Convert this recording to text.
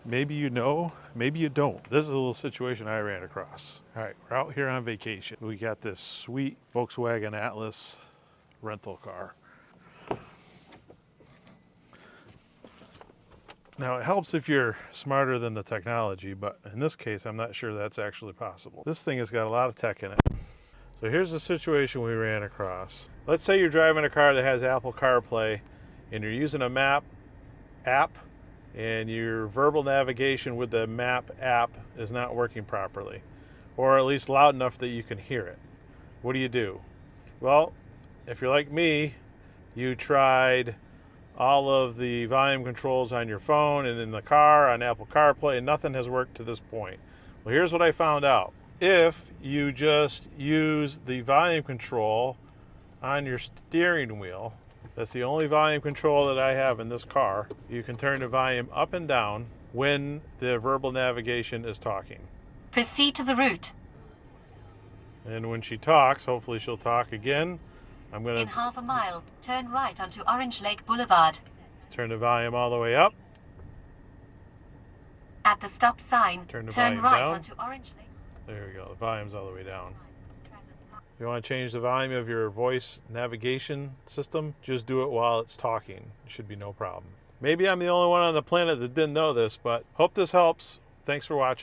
Maybe you know, maybe you don't. This is a little situation I ran across. All right, we're out here on vacation. We got this sweet Volkswagen Atlas rental car. Now it helps if you're smarter than the technology, but in this case, I'm not sure that's actually possible. This thing has got a lot of tech in it. So here's the situation we ran across. Let's say you're driving a car that has Apple CarPlay and you're using a map app and your verbal navigation with the map app is not working properly, or at least loud enough that you can hear it. What do? Well, if you're like me, you tried all of the volume controls on your phone and in the car on Apple CarPlay, and nothing has worked to this point. Well, here's what I found out. If you just use the volume control on your steering wheel, that's the only volume control that I have in this car, you can turn the volume up and down when the verbal navigation is talking. Proceed to the route. And when she talks, hopefully she'll talk again. I'm going In to half a mile, turn right onto Orange Lake Boulevard. turn the volume all the way up. At the stop sign, Turn the turn volume right down. onto Orange Lake. There we go. The volume's all the way down. If you want to change the volume of your voice navigation system, just do it while it's talking. It should be no problem. Maybe I'm the only one on the planet that didn't know this, but hope this helps. Thanks for watching.